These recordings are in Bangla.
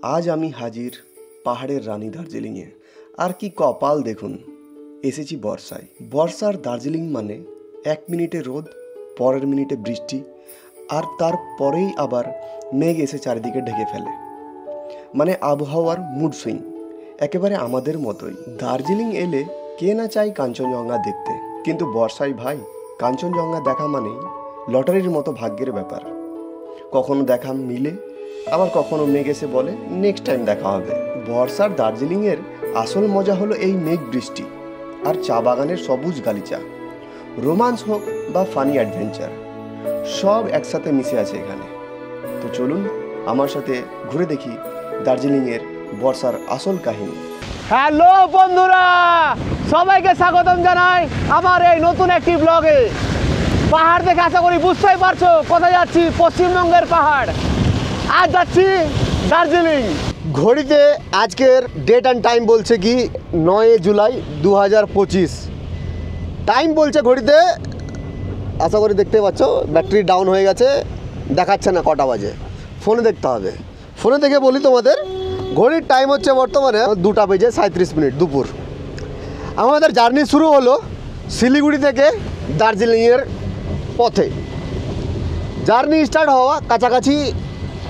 আজ আমি হাজির পাহাড়ের রানী দার্জিলিংয়ে। আর কি কপাল দেখুন, এসেছি বর্ষায়। বর্ষার দার্জিলিং মানে 1 মিনিটে রোদ, পরের মিনিটে বৃষ্টি, আর তারপরেই আবার মেঘ এসে চারিদিকে ঢেকে ফেলে। মানে আবহাওয়ার মুড সুইং একেবারে আমাদের মতোই। দার্জিলিং এলে কে না চাই কাঞ্চনজঙ্ঘা দেখতে, কিন্তু বর্ষায় ভাই কাঞ্চনজঙ্ঘা দেখা মানেই লটারির মতো ভাগ্যের ব্যাপার। কখনো দেখা মিলে, আবার কখনো মেঘ এসে বলে নেক্সট টাইম দেখা হবে। বর্ষার দার্জিলিংয়ের আসল মজা হলো এই মেঘ বৃষ্টি আর চা বাগানের সবুজ গালিচা। রোমান্স হোক বা ফানি অ্যাডভেঞ্চার, সব একসাথে মিশে আছে এখানে। তো চলুন আমার সাথে ঘুরে দেখি দার্জিলিংয়ের বর্ষার আসল কাহিনী। হ্যালো বন্ধুরা, সবাইকে স্বাগতম জানাই আমার এই নতুন একটি ব্লগে। পাহাড় দেখে আশা করি বুঝতেই পারছো কোথায় যাচ্ছি। পশ্চিমবঙ্গের পাহাড়। আজ যাচ্ছি দার্জিলিং। ঘড়িতে আজকের ডেট অ্যান্ড টাইম বলছে কি 9 জুলাই 2025। টাইম বলছে ঘড়িতে, আশা করি দেখতে পাচ্ছ ব্যাটারি ডাউন হয়ে গেছে, দেখাচ্ছে না কটা বাজে। ফোনে দেখতে হবে। ফোনে দেখে বলি তোমাদের, ঘড়ির টাইম হচ্ছে বর্তমানে 2:37 দুপুর। আমাদের জার্নি শুরু হলো শিলিগুড়ি থেকে দার্জিলিংয়ের পথে। জার্নি স্টার্ট হওয়া কাছাকাছি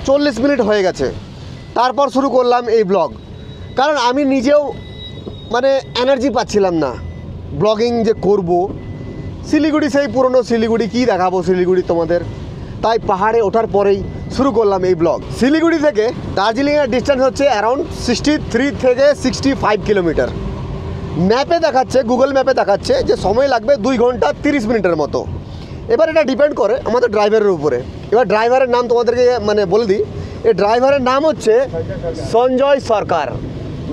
40 মিনিট হয়ে গেছে। তারপর শুরু করলাম এই ব্লগ, কারণ আমি নিজেও মানে এনার্জি পাচ্ছিলাম না ব্লগিং যে করব। শিলিগুড়ি সেই পুরনো শিলিগুড়ি, কী দেখাবো শিলিগুড়ি তোমাদের। তাই পাহাড়ে ওঠার পরেই শুরু করলাম এই ব্লগ। শিলিগুড়ি থেকে দার্জিলিংয়ের ডিস্টেন্স হচ্ছে অ্যারাউন্ড 63 থেকে 65 কিলোমিটার। ম্যাপে দেখাচ্ছে, গুগল ম্যাপে দেখাচ্ছে যে সময় লাগবে 2 ঘন্টা 30 মিনিটের মতো। এবার এটা ডিপেন্ড করে আমাদের ড্রাইভারের উপরে। এবার ড্রাইভারের নাম তোমাদেরকে মানে বলে দিই, এই ড্রাইভারের নাম হচ্ছে সঞ্জয় সরকার।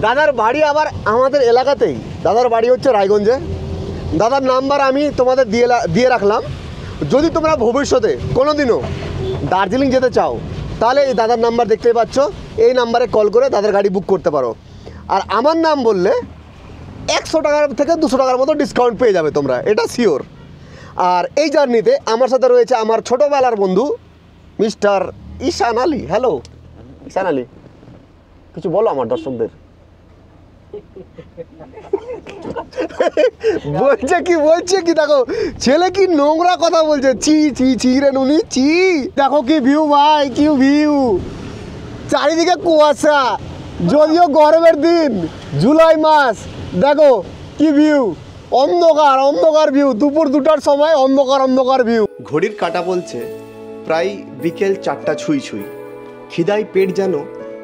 দাদার বাড়ি আবার আমাদের এলাকাতেই। দাদার বাড়ি হচ্ছে রায়গঞ্জে। দাদার নাম্বার আমি তোমাদের দিয়ে রাখলাম। যদি তোমরা ভবিষ্যতে কোনো দিনও দার্জিলিং যেতে চাও, তাহলে এই দাদার নাম্বার দেখতে পাচ্ছ, এই নাম্বারে কল করে দাদার গাড়ি বুক করতে পারো। আর আমার নাম বললে 100 টাকার থেকে 200 টাকার মতো ডিসকাউন্ট পেয়ে যাবে তোমরা, এটা শিওর। আর এই জার্নিতে আমার সাথে রয়েছে আমার ছোটোবেলার বন্ধু মিস্টার ঈশান আলী। হ্যালো ঈশান আলী, কিছু বলো আমার দর্শকদের। বলছে কি দেখো, ছেলে কি নোংরা কথা বলছে। চি রে নুনি চি। দেখো কি ভিউ ভাই, কি ভিউ। চারিদিকে কুয়াশা, যদিও গরমের দিন, জুলাই মাস। দেখো কি ভিউ, অন্ধকার ভিউ। দুপুর 2টার সময় অন্ধকার ভিউ। ঘড়ির কাঁটা বলছে প্রায় বিকেল 4টা ছুঁই। খিদায় পেট যেন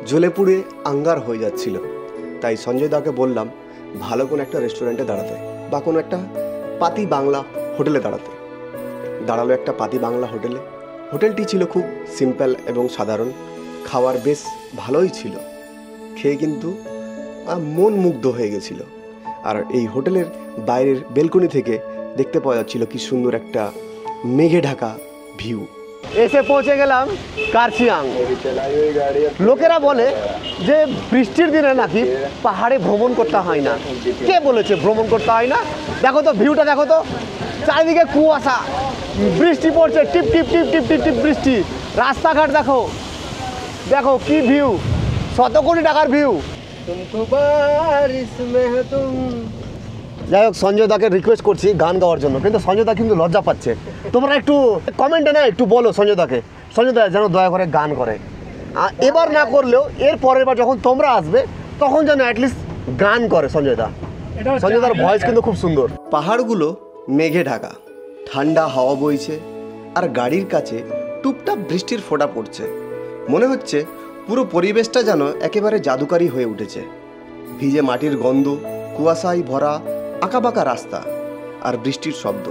জ্বলে পুড়ে আঙ্গার হয়ে যাচ্ছিল। তাই সঞ্জয় দাকে বললাম ভালো কোনো একটা রেস্টুরেন্টে দাঁড়াতে, বা কোনো একটা পাতি বাংলা হোটেলে দাঁড়ালো একটা পাতি বাংলা হোটেলে। হোটেলটি ছিল খুব সিম্পল এবং সাধারণ। খাওয়ার বেশ ভালোই ছিল, খেয়ে কিন্তু মন মুগ্ধ হয়ে গেছিল। আর এই হোটেলের বাইরের বেলকনি থেকে দেখতে পাওয়া যাচ্ছিল কি সুন্দর একটা মেঘে ঢাকা ভিউ। এসে পৌঁছে গেলাম কার্শিয়াং। লোকেরা বলে যে বৃষ্টির দিনে নাকি পাহাড়ে ভ্রমণ করতে হয় না। কে বলেছে ভ্রমণ করতে হয় না? দেখো তো ভিউটা, দেখো তো চারিদিকে কুয়াশা, বৃষ্টি পড়ছে, টিপ টিপ টিপ টিপ টিপ টিপ বৃষ্টি। রাস্তাঘাট দেখো, দেখো কি ভিউ, 100 কোটি টাকার ভিউ। যাই হোক, সঞ্জয় দাকে রিকোয়েস্ট করছি গান গাওয়ার জন্য, কিন্তু সঞ্জয় দা কিন্তু লজ্জা পাচ্ছে। তোমরা একটু কমেন্টে না একটু বলো সঞ্জয় দা যেন দয়া করে গান করে। এবার না করলেও এর পরের বার যখন তোমরা আসবে তখন যেন অ্যাটলিস্ট গান করে সঞ্জয় দার ভয়েস কিন্তু খুব সুন্দর। পাহাড়গুলো মেঘে ঢাকা, ঠান্ডা হাওয়া বইছে, আর গাড়ির কাছে টুপটাপ বৃষ্টির ফোঁটা পড়ছে। মনে হচ্ছে পুরো পরিবেশটা যেন একেবারে জাদুকারি হয়ে উঠেছে। ভিজে মাটির গন্ধ, কুয়াশায় ভরা আঁকাবাঁকা রাস্তা, আর বৃষ্টির শব্দ,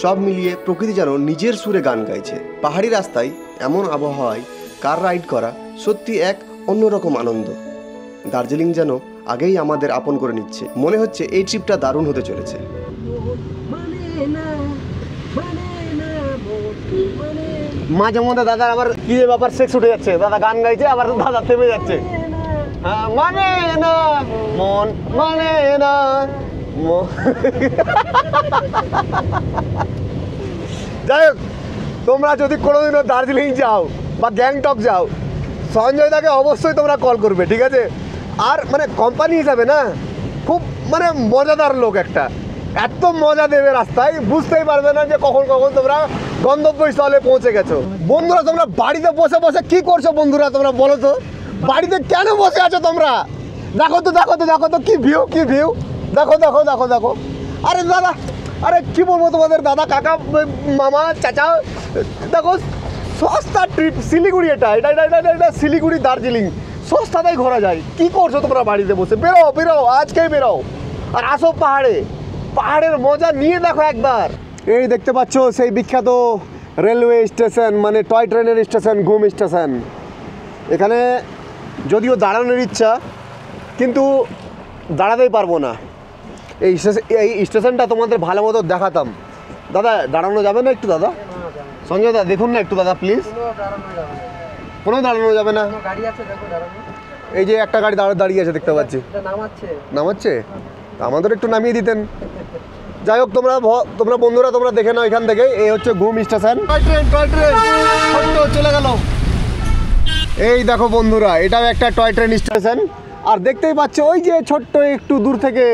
সব মিলিয়ে প্রকৃতি যেন নিজের সুরে গান গাইছে। পাহাড়ি রাস্তায় এমন আবহাওয়ায় কার রাইড করা সত্যি এক অন্যরকম আনন্দ। দার্জিলিং যেন আগেই আমাদের আপন করে নিচ্ছে। মনে হচ্ছে এই ট্রিপটা দারুণ হতে চলেছে। মাঝে মধ্যে দাদার আবার কি ব্যাপার, সেক্স উঠে যাচ্ছে। দাদা গান গাইছে, আবার দাদা থেমে যাচ্ছে। মানে না মন, মানে না। যাই হোক, তোমরা যদি কোনোদিনও দার্জিলিং যাও বা গ্যাংটক যাও, সঞ্জয় দাকে অবশ্যই তোমরা কল করবে, ঠিক আছে? আর মানে কোম্পানি হিসাবে না, খুব মানে মজাদার লোক একটা, এত মজা দেবে রাস্তায় বুঝতেই পারবে না যে কখন কখন তোমরা গন্তব্যস্থলে পৌঁছে গেছো। বন্ধুরা তোমরা বাড়িতে বসে বসে কি করছো বন্ধুরা, তোমরা বলো তো, বাড়িতে কেন বসে আছো তোমরা? দেখো তো দেখো তো দেখো তো কি ভিউ, কি ভিউ, দেখো দেখো দেখো দেখো। আরে দাদা, আরে কি বলবো তোমাদের দাদা কাকা মামা চাচা, দেখো সস্তা ট্রিপ শিলিগুড়ি, এটা এটা এটা এটা এটা শিলিগুড়ি দার্জিলিং সস্তাতেই ঘোরা যায়। কি করছো তোমরা বাড়িতে বসে? বেরো বেরো, আজকেই বেরো আর আসো পাহাড়ে, পাহাড়ের মজা নিয়ে দেখো একবার। এই দেখতে পাচ্ছ সেই বিখ্যাত রেলওয়ে স্টেশন, মানে টয় ট্রেনের স্টেশন, ঘুম স্টেশন। এখানে যদিও দাঁড়ানোর ইচ্ছা, কিন্তু দাঁড়াতেই পারবো না। এই স্টেশনটা তোমাদের ভালো মতো দেখাতাম। দাদা দাঁড়ানো যাবে না একটু? দাদা সঞ্জয় দা দেখুন না একটু দাদা প্লিজ। কোনো দাঁড়ানো যাবে না? এই যে একটা গাড়ি দাঁড়িয়ে আছে দেখতে পাচ্ছি, নামাচ্ছে, আমাদের একটু নামিয়ে দিতেন। যাই হোক, তোমরা বন্ধুরা তোমরা দেখে নাও এখান থেকে। এই হচ্ছে ঘুম স্টেশন। টয় ট্রেন চলে গেল। এই দেখো বন্ধুরা, এটাও একটা টয় ট্রেন স্টেশন। আর দেখতেই পাচ্ছ ওই যে ছোট্ট একটু দূর থেকে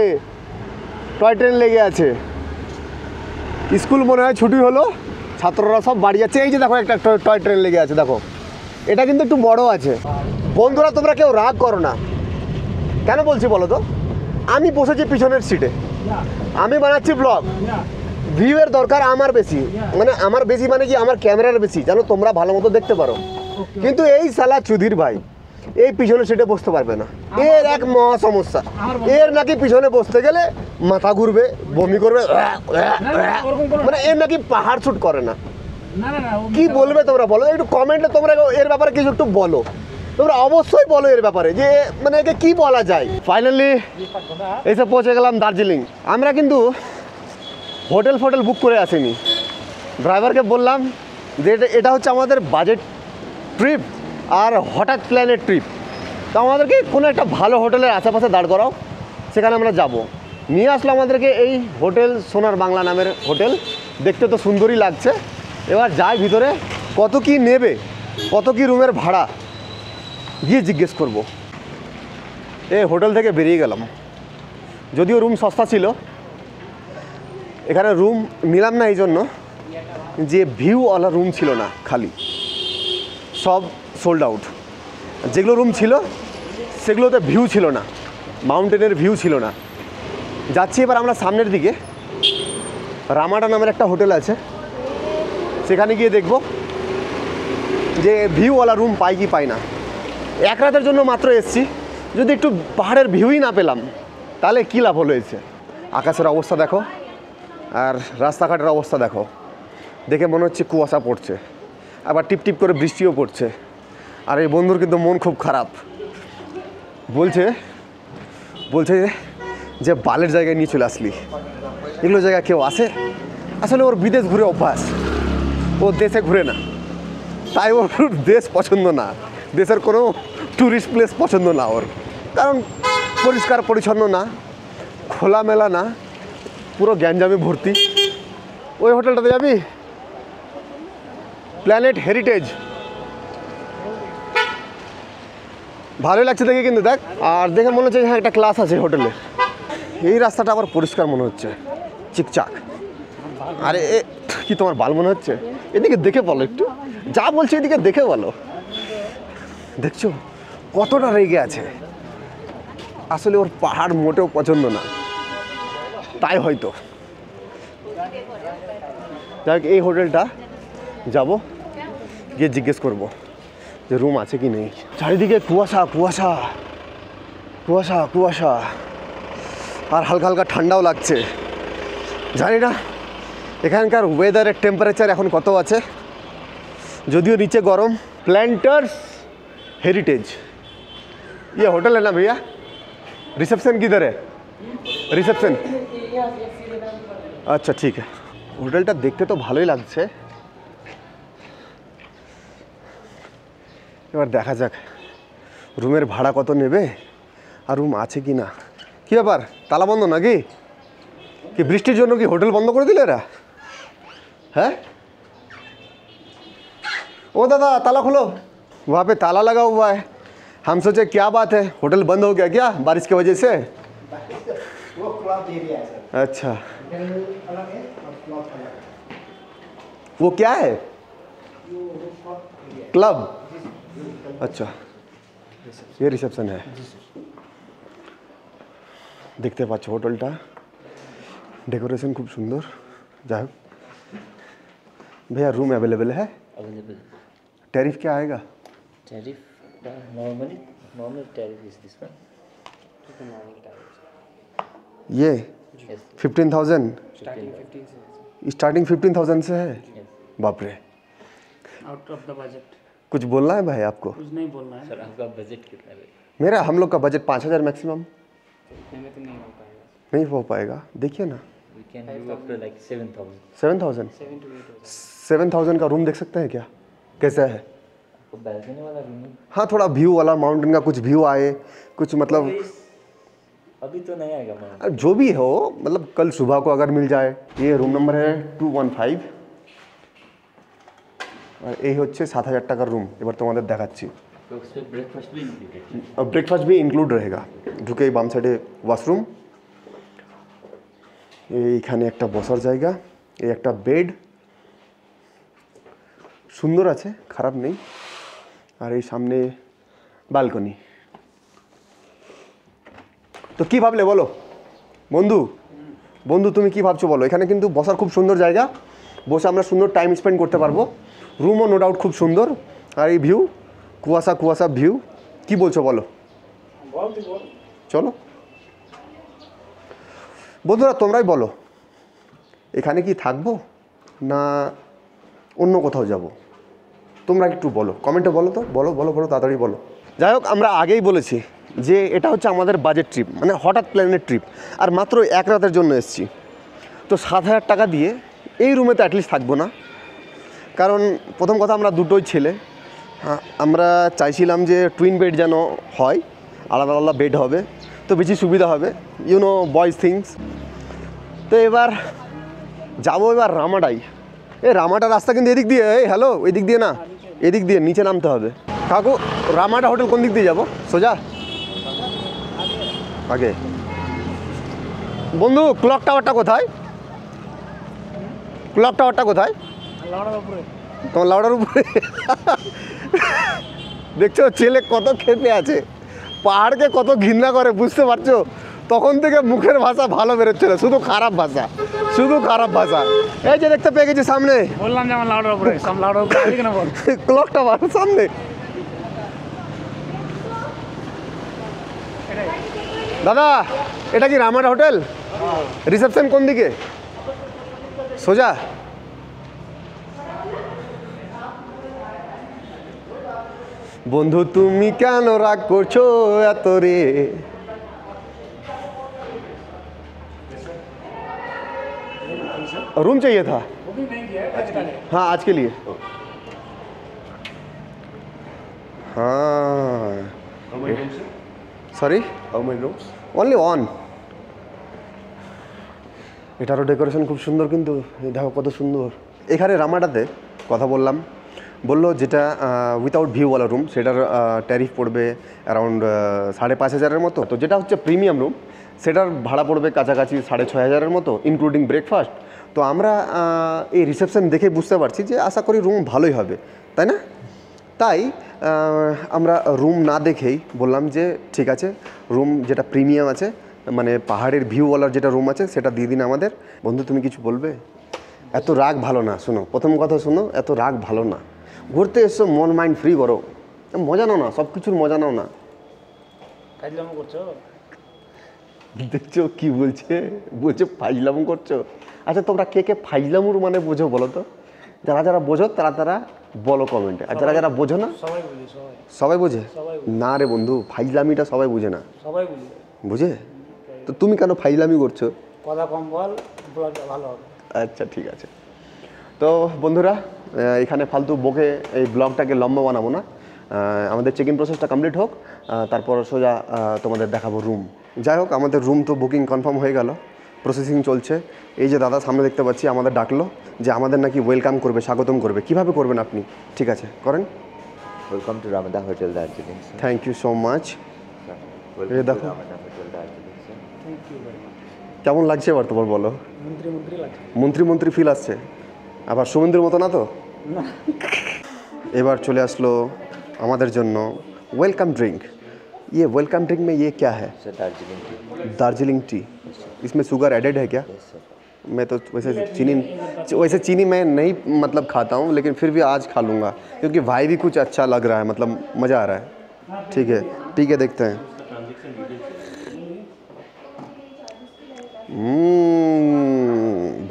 টয় ট্রেন লেগে আছে। স্কুল মনে হয় ছুটি হলো, ছাত্ররা সব বাড়ি যাচ্ছে। এই যে দেখো একটা টয় ট্রেন লেগে আছে, দেখো এটা কিন্তু একটু বড় আছে। বন্ধুরা তোমরা কেউ রাগ করো না, কেন বলছি বলো তো? আমি বসেছি পিছনের সিটে, আমি বানাচ্ছি ব্লগ, ভিউয়ের দরকার আমার বেশি, মানে আমার বেশি মানে কি আমার ক্যামেরার বেশি, জানো তোমরা ভালো মতো দেখতে পারো। কিন্তু এই শালা চুদির ভাই এই পিছনের সিটে বসতে পারবে না, এর এক মহা সমস্যা। এর নাকি পিছনে বসতে গেলে মাথা ঘুরবে, বমি করবে, মানে এর নাকি পাহাড় শুট করে না। কি বলবে তোমরা বলো একটু কমেন্টে, তোমরা এর ব্যাপারে কিছু একটু বলো, তোমরা অবশ্যই বলো এর ব্যাপারে যে মানে একে কি বলা যায়। ফাইনালি এসে পৌঁছে গেলাম দার্জিলিং। আমরা কিন্তু হোটেল বুক করে আসিনি, ড্রাইভারকে বললাম যে এটা হচ্ছে আমাদের বাজেট ট্রিপ আর হঠাৎ প্ল্যানের ট্রিপ, তো আমাদেরকে কোনো একটা ভালো হোটেলের আশেপাশে দাঁড় করাও, সেখানে আমরা যাব। নিয়ে আসলো আমাদেরকে এই হোটেল সোনার বাংলা নামের হোটেল। দেখতে তো সুন্দরই লাগছে। এবার যাই ভিতরে, কত কি নেবে, কত কি রুমের ভাড়া গিয়ে জিজ্ঞেস করব। এই হোটেল থেকে বেরিয়ে গেলাম, যদিও রুম সস্তা ছিল। এখানে রুম নিলাম না এই জন্য যে ভিউওয়ালা রুম ছিল না, খালি সব সোল্ড আউট। যেগুলো রুম ছিল সেগুলোতে ভিউ ছিল না, মাউন্টেনের ভিউ ছিল না। যাচ্ছি এবার আমরা সামনের দিকে, রামাডা নামের একটা হোটেল আছে, সেখানে গিয়ে দেখব যে ভিউওয়ালা রুম পাই কি পাই না। এক রাতের জন্য মাত্র এসছি, যদি একটু পাহাড়ের ভিউই না পেলাম তাহলে কী লাভ হলো এসে। আকাশের অবস্থা দেখো আর রাস্তাঘাটের অবস্থা দেখো, দেখে মনে হচ্ছে কুয়াশা পড়ছে, আবার টিপ করে বৃষ্টিও পড়ছে। আর এই বন্ধুর কিন্তু মন খুব খারাপ, বলছে যে বালের জায়গায় নিয়ে চলে আসলি, এগুলো জায়গায় কেউ আসে? আসলে ওর বিদেশ ঘুরে অভ্যাস, ও দেশে ঘুরে না, তাই ওর দেশ পছন্দ না, দেশের কোনো ট্যুরিস্ট প্লেস পছন্দ না ওর। কারণ পরিষ্কার পরিচ্ছন্ন না, খোলামেলা না, পুরো গ্যাঞ্জামে ভর্তি। ওই হোটেলটাতে যাবি, প্ল্যানেট হেরিটেজ, ভালোই লাগছে দেখে কিন্তু দেখ। আর দেখে মনে হচ্ছে হ্যাঁ একটা ক্লাস আছে হোটেলে। এই রাস্তাটা আবার পরিষ্কার মনে হচ্ছে, চিকচাক। আরে কি তোমার বাল মনে হচ্ছে? এদিকে দেখে বলো একটু, যা বলছে এদিকে দেখে বলো। দেখছো কতটা রেগে আছে, আসলে ওর পাহাড় মোটেও পছন্দ না, তাই হয়তো। যাই এই হোটেলটা যাব, গিয়ে জিজ্ঞেস করব যে রুম আছে কি নেই। চারিদিকে কুয়াশা কুয়াশা কুয়াশা কুয়াশা, আর হালকা হালকা ঠান্ডাও লাগছে। জানি না এখানকার ওয়েদারের টেম্পারেচার এখন কত আছে, যদিও নিচে গরম। प्लांटर्स हेरिटेज ये होटल है ना भैया? रिसेप्शन किधर है? रिसेप्शन, अच्छा ठीक है। হোটেলটা দেখতে তো ভালোই লাগছে, এবার দেখা যাক রুমের ভাড়া কত নেবে আর রুম আছে কি না। কী ব্যাপার, তালা বন্ধ নাকি? কি বৃষ্টির জন্য কি হোটেল বন্ধ করে দিলে এরা? হ্যাঁ ও দাদা তালা খোলো। वहाँ पे ताला लगा हुआ है। हम सोचे क्या बात है, होटल बंद हो गया क्या बारिश की वजह से? वो क्लब एरिया है सर, अच्छा, होटल अलग है और क्लब अलग है। वो क्या है? क्लब। अच्छा, ये रिसेप्शन है। দেখতে পাচ্ছ হোটেলটা, डेकोरेशन खूब सुंदर। जाओ भैया, रूम अवेलेबल है? Available. टैरिफ क्या आएगा? Tariff, normal tariff is this one. ये Yes. 15,000 स्टार्टिंग 15,000 से है। Yes. बाप रे, आउट ऑफ द बजट कुछ बोलना है भाई आपको? कुछ नहीं बोलना है। सर आपका बजट कितना है? मेरा हम लोग का बजट 5,000 मैक्सिमम। इतने में तो नहीं हो पाएगा। नहीं हो पाएगा, देखिए ना। We can do up to like 7,000. 7,000 7 to 8 हो 7,000 का रूम देख सकते हैं क्या, कैसा है? आपको बैल्कनी वाला रूम है? हाँ, थोड़ा व्यू वाला, माउंटेन का कुछ व्यू आए, कुछ मतलब अभी तो नहीं आएगा मैम। जो भी हो, मतलब कल सुबह को अगर मिल जाए। ये रूम नंबर है 215 আর এই হচ্ছে 7,000 টাকার রুম। এবার তোমাদের দেখাচ্ছি। तो उसमें ब्रेकफास्ट भी इंक्लूडेड। ब्रेकफास्ट भी इंक्लूड रहेगा। ঢুকেই বাম সাইডে ওয়াশরুম, এইখানে একটা বসার জায়গা, এই একটা বেড, সুন্দর আছে, খারাপ নেই। আর এই সামনে ব্যালকনি। তো কি ভাবলে বলো বন্ধু? বন্ধু তুমি কি ভাবছো বলো? এখানে কিন্তু বসার খুব সুন্দর জায়গা, বসে আমরা সুন্দর টাইম স্পেন্ড করতে পারবো। রুমও নো ডাউট খুব সুন্দর। আর এই ভিউ, কুয়াশা কুয়াশা ভিউ, কি বলছো বলো? চলো বন্ধুরা, তোমরাই বলো এখানে কি থাকবো না অন্য কোথাও যাব? তোমরা একটু বলো, কমেন্টে বলো তো, বলো বলো বলো, তাড়াতাড়ি বলো। যাই হোক, আমরা আগেই বলেছি যে এটা হচ্ছে আমাদের বাজেট ট্রিপ, মানে হঠাৎ প্ল্যানের ট্রিপ, আর মাত্র এক রাতের জন্য এসেছি। তো 7,000 টাকা দিয়ে এই রুমে তো অ্যাটলিস্ট থাকবো না, কারণ প্রথম কথা আমরা দুটোই ছেলে। আমরা চাইছিলাম যে টুইন বেড যেন হয়, আলাদা আলাদা বেড হবে, তো বেশি সুবিধা হবে, ইউনো বয়েজ থিংস। তো এবার যাবো এবার রামাডাই। এই রামাডা রাস্তা কিন্তু এদিক দিয়ে, এই হ্যালো, এদিক দিয়ে না, এদিক দিয়ে নিচে নামতে হবে। কাকু, রামাডা হোটেল কোন দিক দিয়ে যাবো? সোজা আগে। বন্ধু, ক্লক টাওয়ারটা কোথায়? ক্লক টাওয়ারটা কোথায়? তোমার লাউডার উপরে। দেখছো ছেলে কত খেপে আছে, পাহাড়কে কত ঘৃণা করে, বুঝতে পারছো? তখন থেকে মুখের ভাষা ভালো বেরোচ্ছিল, শুধু খারাপ ভাষা, শুধু খারাপ ভাষা। এই যে দেখতে পেয়ে গেছি সামনে, বললাম যে আমার লাউডার উপরে, সব লাউডার উপরে আজকে না বল। ক্লক টাওয়ার সামনে। দাদা, এটা কি রামাডা হোটেল? রিসেপশন কোন দিকে? সোজা? বন্ধু তুমি কেন রাগ করছো এত রে? रूम चाहिए था। हाँ, आज के लिए। हाँ, सॉरी, ओनली वन। এটারও ডেকোরেশন খুব সুন্দর, কিন্তু এই দেখো কত সুন্দর। এখানে রামাডাতে কথা বললাম, বললো যেটা উইথাউট ভিউওয়ালা রুম সেটার ট্যারিফ পড়বে অ্যারাউন্ড 5,500 মতো। তো যেটা হচ্ছে প্রিমিয়াম রুম সেটার ভাড়া পড়বে কাছাকাছি 6,500 মতো, ইনক্লুডিং ব্রেকফাস্ট। তো আমরা এই রিসেপশন দেখে বুঝতে পারছি যে আশা করি রুম ভালোই হবে, তাই না? তাই আমরা রুম না দেখেই বললাম যে ঠিক আছে, রুম যেটা প্রিমিয়াম আছে, মানে পাহাড়ের ভিউওয়ালার যেটা রুম আছে সেটা দিয়ে দিন আমাদের। বন্ধু তুমি কিছু বলবে? এত রাগ ভালো না, শোনো, প্রথম কথা শোনো, এত রাগ ভালো না। ঘুরতে এসছো, মন মাইন্ড ফ্রি করো, মজা নাও না, সব কিছুর মজা নাও না। ফাইজলামো করছো? দেখছো কি বলছে, বলছে ফাইজলামো করছো। আচ্ছা, তোমরা কে কে ফাইজলামুর মানে বোঝো বলো তো? যারা যারা বোঝো তারা বলো কমেন্টে, আর যারা যারা বোঝো না সবাই বুঝি, সবাই বোঝে না রে বন্ধু, ফাইজলামিটা সবাই বুঝে না। সবাই বুঝি। বুঝে? তো তুমি কেন ফাইজলামি করছো? কথা কম বল, ব্লগটা ভালো হবে। আচ্ছা ঠিক আছে। তো বন্ধুরা, এখানে ফালতু বকে এই ব্লগটাকে লম্বা বানাবো না, আমাদের চেক ইন প্রসেসটা কমপ্লিট হোক, তারপর সোজা তোমাদের দেখাবো রুম। যাই হোক, আমাদের রুম তো বুকিং কনফার্ম হয়ে গেল, প্রসেসিং চলছে। এই যে দাদা সামনে দেখতে পাচ্ছি, আমাদের ডাকলো যে আমাদের নাকি ওয়েলকাম করবে, স্বাগতম করবে। কিভাবে করবেন আপনি? ঠিক আছে, করেন। Welcome to Ramada Hotel, Darjeeling, sir. Thank you so much. Welcome ये to देखो। Ramada Hotel, Darjeeling, sir. Thank you very much. কেমন লাগছে এবার তোমার বলো? মন্ত্রী লাগছে। মন্ত্রী মন্ত্রী ফিল আসছে, আবার সুমন্দির মতো না তো? না। এবার চলে আসলো আমাদের জন্য ওয়েলকাম ড্রিঙ্ক। ये वेलकम ड्रिंक में ये क्या है? Sir, Darjeeling tea. Darjeeling T. इसमें शुगर एडेड है क्या? Yes, sir. मैं तो वैसे चीनी मैं नहीं मतलब खाता हूँ, लेकिन फिर भी आज खा लूँगा क्योंकि भाई भी कुछ अच्छा लग रहा है, मतलब मज़ा आ रहा है। ठीक है देखते हैं।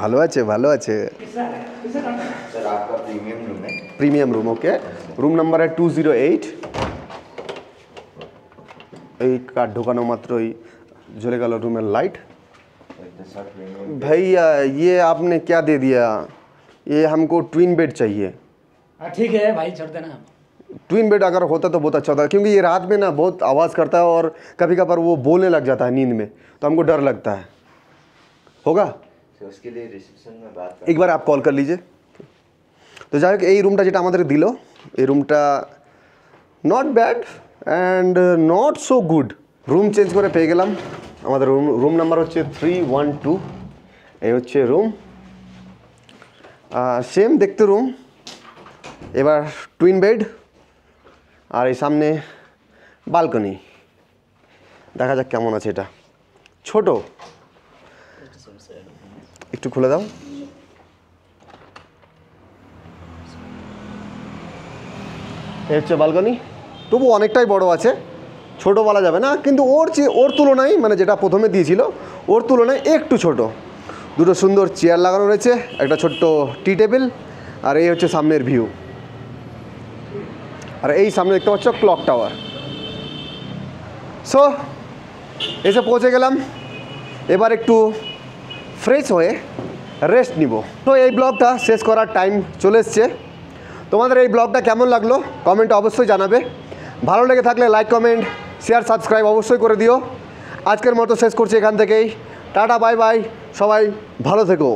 ভালো আছে ভালো আছে। Sir, आपका प्रीमियम रूम है. Premium room, okay. Room number है 208। এই কার্ড ঢোকানো মাত্রই জ্বলে গেল রুমের লাইট। Sir, premium. भैया ये आपने क्या दे दिया? ये हमको ट्विन बेड चाहिए। हाँ ठीक है भाई, छोड़ देना। ट्विन बेड अगर होता तो बहुत अच्छा होता, क्योंकि ये रात में ना बहुत आवाज़ करता है और कभी कभार वो बोलने लग जाता है नींद में, तो हमको डर लगता है। होगा? So, उसके लिए रिसेप्शन में बात एक बार आप कॉल कर लीजिए। তো যাই হোক, এই রুমটা যেটা আমাদের দিল, এই রুমটা not bad and not so good. Room change করে পেয়ে গেলাম। আমাদের রুম নাম্বার হচ্ছে 312। এই হচ্ছে রুম, সেম দেখতে রুম। এবার টুইন বেড আর এই সামনে বালকনি। দেখা যাক কেমন আছে এটা। ছোট, একটু খুলে দাও। এই হচ্ছে বালকনি, তবু অনেকটাই বড় আছে, ছোট বলা যাবে না, কিন্তু ওর তুলনায় মানে যেটা প্রথমে দিয়েছিল ওর তুলনায় একটু ছোট। দুটো সুন্দর চেয়ার লাগানো রয়েছে, একটা ছোট্ট টি টেবিল, আর এই হচ্ছে সামনের ভিউ। আর এই সামনে দেখতে পাচ্ছ ক্লক টাওয়ার। সো এসে পৌঁছে গেলাম, এবার একটু ফ্রেশ হয়ে রেস্ট নিব। তো এই ব্লগটা শেষ করার টাইম চলে এসছে। তোমাদের এই ব্লগটা কেমন লাগলো কমেন্টে অবশ্যই জানাবে। ভালো লেগে থাকলে লাইক, কমেন্ট, শেয়ার, সাবস্ক্রাইব অবশ্যই করে দিও। আজকের মতো শেষ করছি এখান থেকেই। টাটা, বাই বাই, সবাই ভালো থেকো।